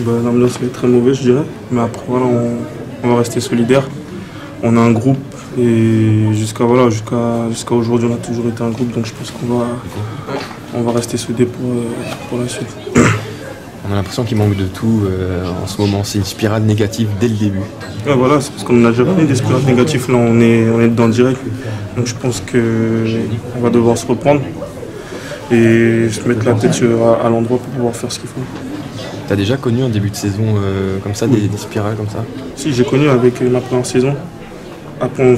L'ambiance va être très mauvaise, je dirais. Mais après, voilà, on va rester solidaire. On a un groupe et jusqu'à aujourd'hui, on a toujours été un groupe. Donc je pense qu'on va rester soudés pour la suite. On a l'impression qu'il manque de tout en ce moment. C'est une spirale négative dès le début. Ouais, voilà, c'est parce qu'on a déjà connu des spirales négatives. Là, on est dedans direct. Donc je pense qu'on va devoir se reprendre et se mettre la tête à l'endroit pour pouvoir faire ce qu'il faut. Tu as déjà connu un début de saison comme ça, des spirales comme ça? Si, j'ai connu avec ma première saison. Après,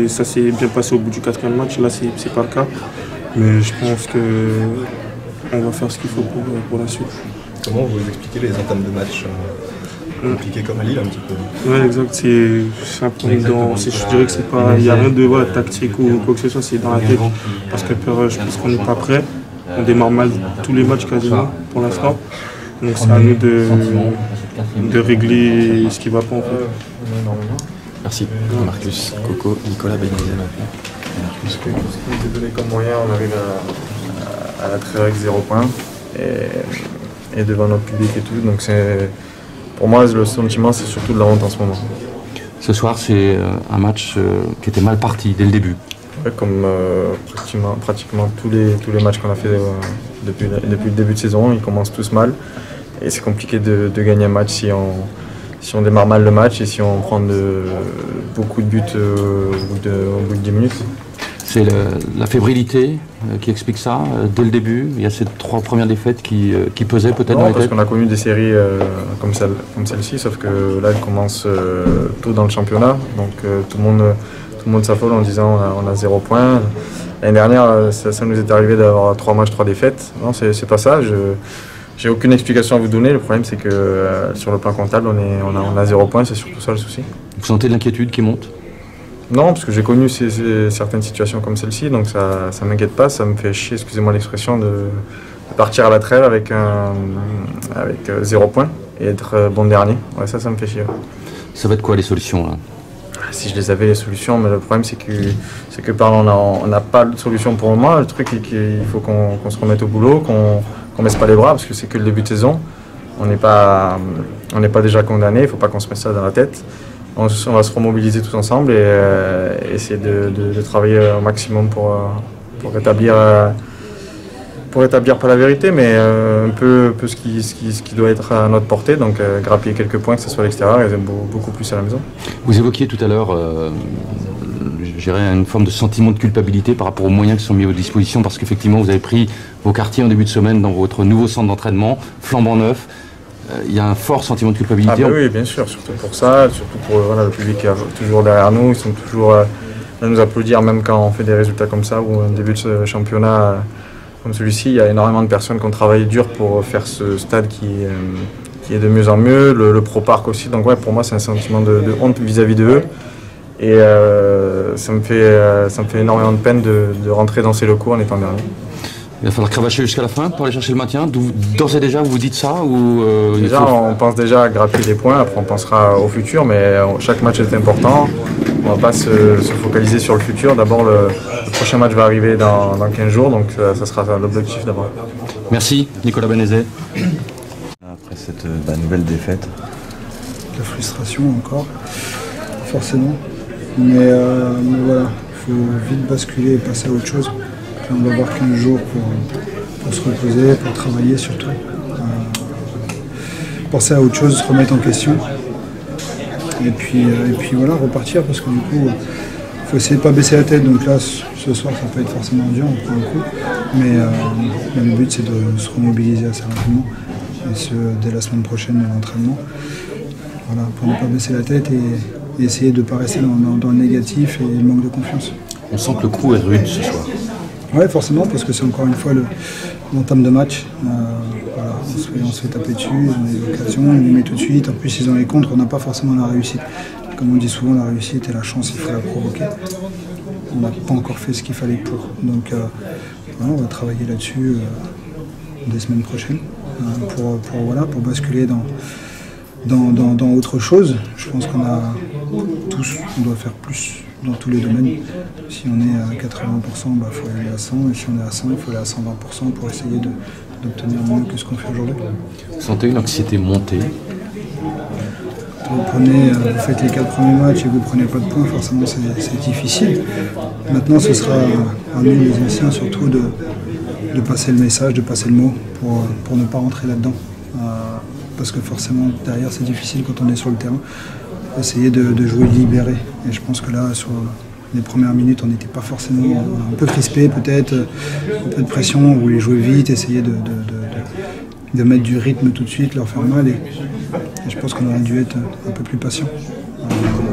ça s'est bien passé au bout du 4e match. Là, c'est pas le cas. Mais je pense qu'on va faire ce qu'il faut pour la suite. Comment vous expliquez les entames de match compliquées comme à Lille un petit peu? Ouais, exact. Je dirais que c'est pas, il n'y a rien de tactique ou quoi que ce soit. C'est dans la tête. Parce que je pense qu'on n'est pas prêt. On démarre mal tous les matchs quasiment pour l'instant. Donc c'est à nous de régler ce qui ne va pas en fait. Merci Marcus, Coco, Nicolas Benizet. Ce qui nous était donné comme moyen, on arrive à la trêve avec 0 points et devant notre public et tout. Donc pour moi le sentiment c'est surtout de la honte en ce moment. Ce soir c'est un match qui était mal parti dès le début. Ouais, comme pratiquement tous les matchs qu'on a fait depuis le début de saison, ils commencent tous mal. Et c'est compliqué de gagner un match si on démarre mal le match et si on prend beaucoup de buts au bout de 10 minutes. C'est la fébrilité qui explique ça dès le début. Il y a ces 3 premières défaites qui pesaient peut-être dans les parce têtes. qu'on a connu des séries comme celle-ci, sauf que là elle commence tôt dans le championnat. Donc tout le monde s'affole en disant on a 0 points. L'année dernière, ça nous est arrivé d'avoir 3 matchs, 3 défaites. Non, c'est pas ça. J'ai aucune explication à vous donner. Le problème, c'est que sur le plan comptable, on a 0 points. C'est surtout ça le souci. Vous sentez de l'inquiétude qui monte? Non, parce que j'ai connu certaines situations comme celle-ci, donc ça ne m'inquiète pas. Ça me fait chier, excusez-moi l'expression, de partir à la trêve avec 0 points et être bon dernier. Ouais, ça me fait chier. Ça va être quoi les solutions là? Si je les avais les solutions, mais le problème c'est que on n'a pas de solution pour le moment. Le truc est qu'il faut qu'on se remette au boulot, qu'on baisse pas les bras parce que c'est que le début de saison. On n'est pas déjà condamné, il ne faut pas qu'on se mette ça dans la tête. On va se remobiliser tous ensemble et essayer de travailler au maximum pour rétablir pas la vérité, mais un peu ce qui doit être à notre portée, donc grappiller quelques points, que ce soit à l'extérieur et beaucoup plus à la maison. Vous évoquiez tout à l'heure une forme de sentiment de culpabilité par rapport aux moyens qui sont mis à votre disposition, parce qu'effectivement vous avez pris vos quartiers en début de semaine dans votre nouveau centre d'entraînement, flambant neuf. Il y a un fort sentiment de culpabilité. Oui, bien sûr, surtout pour ça, surtout pour le public qui est toujours derrière nous, ils sont toujours à nous applaudir même quand on fait des résultats comme ça ou un début de championnat comme celui-ci. Il y a énormément de personnes qui ont travaillé dur pour faire ce stade qui est de mieux en mieux, le Pro Parc aussi. Donc ouais, pour moi c'est un sentiment de honte vis-à-vis d'eux. Et ça me fait énormément de peine de rentrer dans ces locaux en étant dernier. Il va falloir cravacher jusqu'à la fin pour aller chercher le maintien. D'ores et déjà, vous vous dites ça ou déjà, on pense déjà à grappiller des points, après on pensera au futur, mais chaque match est important. On ne va pas se focaliser sur le futur. D'abord, le prochain match va arriver dans 15 jours, donc ça sera l'objectif d'abord. Merci, Nicolas Benizet. Après cette nouvelle défaite. La frustration encore, forcément. Mais voilà, il faut vite basculer et passer à autre chose. On va avoir 15 jours pour se reposer, pour travailler surtout. Penser à autre chose, se remettre en question. Et puis voilà, repartir parce que du coup, il faut essayer de ne pas baisser la tête. Donc là, ce soir, ça peut être forcément dur, on prend un coup. Mais le but, c'est de se remobiliser assez rapidement. Et dès la semaine prochaine, l'entraînement. Voilà, pour ne pas baisser la tête et essayer de ne pas rester dans le négatif et le manque de confiance. On sent que le coup est rude ce soir. Oui, forcément, parce que c'est encore une fois l'entame de match. Voilà, on se fait taper dessus, ils ont des occasions, on les met tout de suite. En plus, ils ont les contres, on n'a pas forcément la réussite. Comme on dit souvent, la réussite et la chance, il faut la provoquer. On n'a pas encore fait ce qu'il fallait pour. Donc, voilà, on va travailler là-dessus des semaines prochaines pour basculer dans autre chose. Je pense qu'on a tous, on doit faire plus dans tous les domaines. Si on est à 80%, il faut aller à 100%, et si on est à 100%, il faut aller à 120% pour essayer d'obtenir mieux que ce qu'on fait aujourd'hui. Vous sentez une anxiété montée? Vous faites les 4 premiers matchs et vous ne prenez pas de points, forcément c'est difficile. Maintenant ce sera à nous les anciens surtout de passer le message, de passer le mot pour ne pas rentrer là-dedans. Parce que forcément derrière c'est difficile quand on est sur le terrain. Essayer de jouer libéré. Et je pense que là sur les premières minutes on n'était pas forcément un peu crispé peut-être, un peu de pression, on voulait jouer vite, essayer de mettre du rythme tout de suite, leur faire mal. Et je pense qu'on aurait dû être un peu plus patient.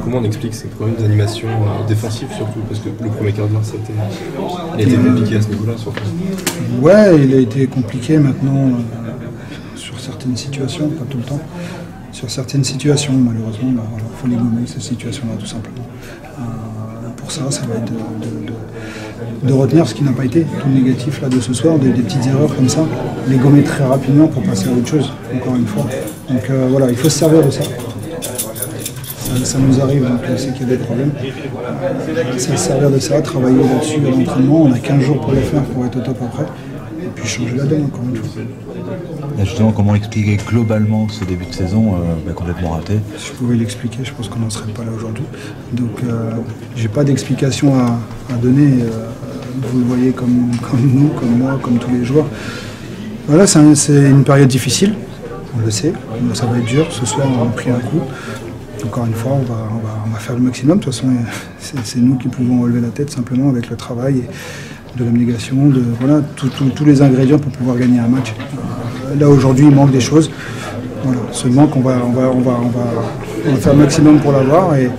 Comment on explique ces problèmes d'animation défensive surtout? Parce que le premier quart d'heure, il a été compliqué à ce niveau-là surtout. Ouais, il a été compliqué maintenant sur certaines situations, pas tout le temps. Sur certaines situations, malheureusement, il faut les gommer, ces situations-là, tout simplement. Pour ça va être de retenir ce qui n'a pas été tout négatif là, de ce soir, des petites erreurs comme ça, les gommer très rapidement pour passer à autre chose, encore une fois. Donc voilà, il faut se servir de ça. Ça nous arrive, donc c'est qu'il y a des problèmes. C'est se servir de ça, travailler là-dessus à l'entraînement. On a 15 jours pour le faire, pour être au top après. Et puis changer la donne, encore une fois. Et justement, comment expliquer globalement ce début de saison complètement raté? Si je pouvais l'expliquer, je pense qu'on n'en serait pas là aujourd'hui. Donc j'ai pas d'explication à donner. Vous le voyez comme nous, comme moi, comme tous les joueurs. Voilà, c'est une période difficile, on le sait. Ça va être dur. Ce soir, on a pris un coup. Encore une fois, on va faire le maximum. De toute façon, c'est nous qui pouvons relever la tête simplement avec le travail et de l'abnégation, voilà, tous les ingrédients pour pouvoir gagner un match. Là aujourd'hui, il manque des choses. Voilà, seulement qu'on va faire le maximum pour l'avoir et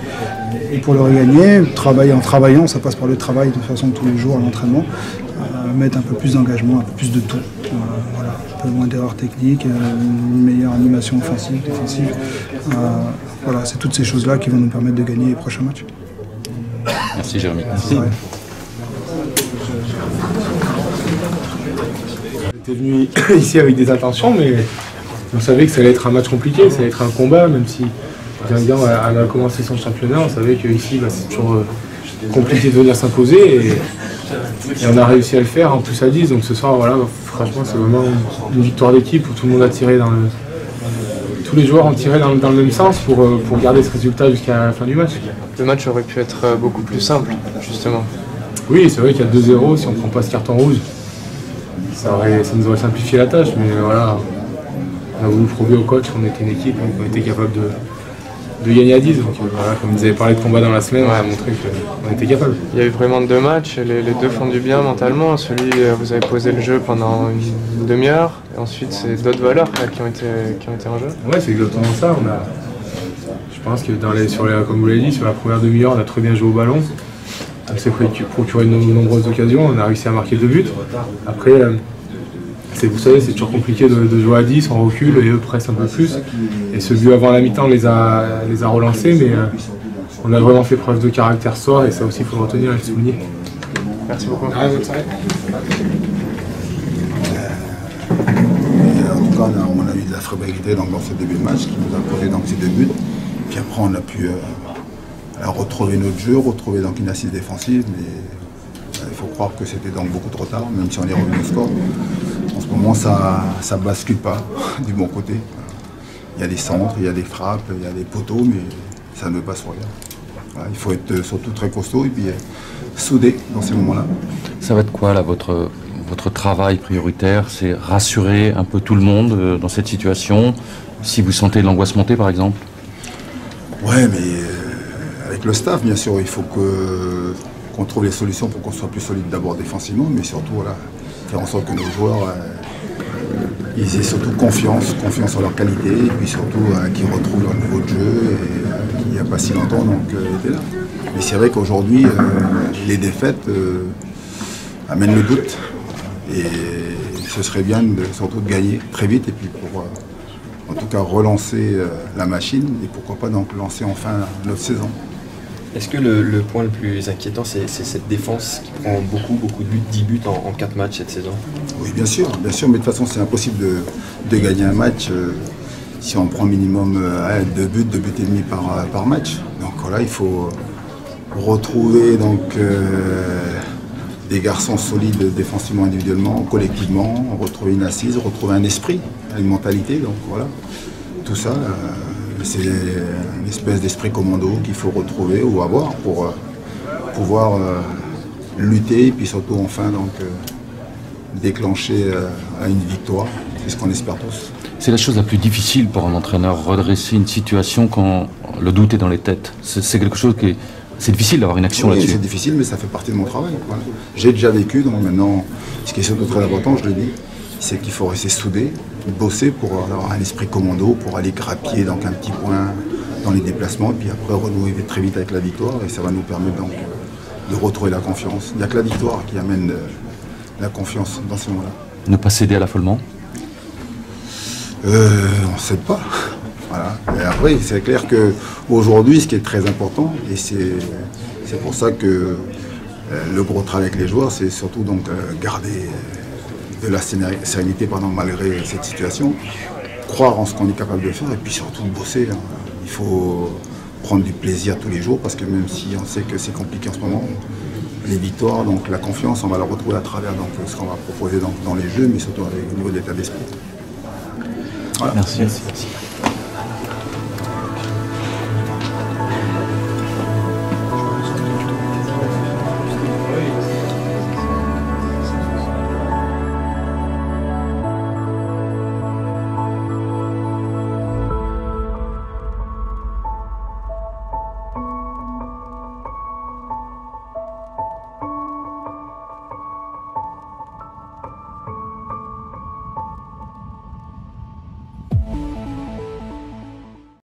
pour le regagner. En travaillant, ça passe par le travail de toute façon tous les jours à l'entraînement. Mettre un peu plus d'engagement, un peu plus de tout. Voilà, un peu moins d'erreurs techniques, une meilleure animation offensive, défensive. Voilà, c'est toutes ces choses-là qui vont nous permettre de gagner les prochains matchs. Merci Jérémy. Merci. J'étais venu ici avec des intentions, mais on savait que ça allait être un match compliqué, ça allait être un combat, même si Guingamp a commencé son championnat, on savait qu'ici c'est toujours compliqué de venir s'imposer et on a réussi à le faire en plus à 10, donc ce soir voilà, franchement c'est vraiment une victoire d'équipe où tout le monde a tiré tous les joueurs ont tiré dans le même sens pour garder ce résultat jusqu'à la fin du match. Le match aurait pu être beaucoup plus simple, justement. Oui, c'est vrai qu'il y a 2-0, si on ne prend pas ce carton rouge, ça nous aurait simplifié la tâche, mais voilà, on a voulu prouver au coach qu'on était une équipe, qu'on était capable de gagner à 10. Donc voilà, comme vous avez parlé de combat dans la semaine, on a montré qu'on était capable. Il y a eu vraiment 2 matchs, les deux font du bien mentalement. Celui, vous avez posé le jeu pendant une demi-heure, et ensuite c'est d'autres valeurs qui ont été en jeu. Ouais, c'est exactement ça. Je pense que comme vous l'avez dit, sur la première demi-heure, on a très bien joué au ballon. On s'est procuré de nombreuses occasions, on a réussi à marquer 2 buts. Après, vous savez, c'est toujours compliqué de jouer à 10, on recule et eux pressent un peu plus. Et ce but avant la mi-temps les a relancés, mais on a vraiment fait preuve de caractère ce soir et ça aussi il faut le retenir et le souligner. Merci beaucoup. Bonne soirée. En tout cas, on a eu de la fébrilité dans ce début de match qui nous a causé ces 2 buts. Puis après, on a pu retrouver notre jeu, retrouver une assise défensive, mais il faut croire que c'était beaucoup trop tard, même si on est revenu au score. En ce moment, ça ne bascule pas du bon côté. Il y a des centres, il y a des frappes, il y a des poteaux, mais ça ne passe rien. Voilà, il faut être surtout très costaud et puis soudé dans ces moments-là. Ça va être quoi là votre travail prioritaire? C'est rassurer un peu tout le monde dans cette situation? Si vous sentez de l'angoisse monter par exemple? Ouais, mais avec le staff, bien sûr, il faut qu'on trouve les solutions pour qu'on soit plus solide d'abord défensivement, mais surtout voilà, faire en sorte que nos joueurs ils aient surtout confiance en leur qualité, et puis surtout qu'ils retrouvent leur niveau de jeu, et il n'y a pas si longtemps étaient là. Mais c'est vrai qu'aujourd'hui, les défaites amènent le doute, et ce serait bien surtout de gagner très vite, et puis pour en tout cas relancer la machine, et pourquoi pas lancer enfin notre saison. Est-ce que le point le plus inquiétant, c'est cette défense qui prend beaucoup de buts, 10 buts en 4 matchs cette saison? Oui, bien sûr, mais de toute façon, c'est impossible de gagner un match si on prend minimum 2 buts et demi par match. Donc voilà, il faut retrouver des garçons solides défensivement, individuellement, collectivement, retrouver une assise, retrouver un esprit, une mentalité. Donc voilà, tout ça, c'est une espèce d'esprit commando qu'il faut retrouver ou avoir pour pouvoir lutter et puis surtout enfin donc, déclencher à une victoire. C'est ce qu'on espère tous. C'est la chose la plus difficile pour un entraîneur, redresser une situation quand le doute est dans les têtes. C'est quelque chose qui est... C'est difficile d'avoir une action là-dessus. C'est difficile, mais ça fait partie de mon travail. Voilà. J'ai déjà vécu, donc maintenant, ce qui est surtout très important, je le dis, c'est qu'il faut rester soudé, bosser pour avoir un esprit commando, pour aller grappiller donc un petit point dans les déplacements, et puis après renouer très vite avec la victoire, et ça va nous permettre donc de retrouver la confiance. Il n'y a que la victoire qui amène la confiance dans ce moment-là. Ne pas céder à l'affolement? On ne cède pas. Voilà. Et après, c'est clair qu'aujourd'hui, ce qui est très important, et c'est pour ça que le gros travail avec les joueurs, c'est surtout donc garder de la sérénité malgré cette situation, croire en ce qu'on est capable de faire, et puis surtout bosser. Hein. Il faut prendre du plaisir tous les jours, parce que même si on sait que c'est compliqué en ce moment, les victoires, donc la confiance, on va la retrouver à travers donc, ce qu'on va proposer dans les jeux, mais surtout au niveau de l'état d'esprit. Voilà. Merci.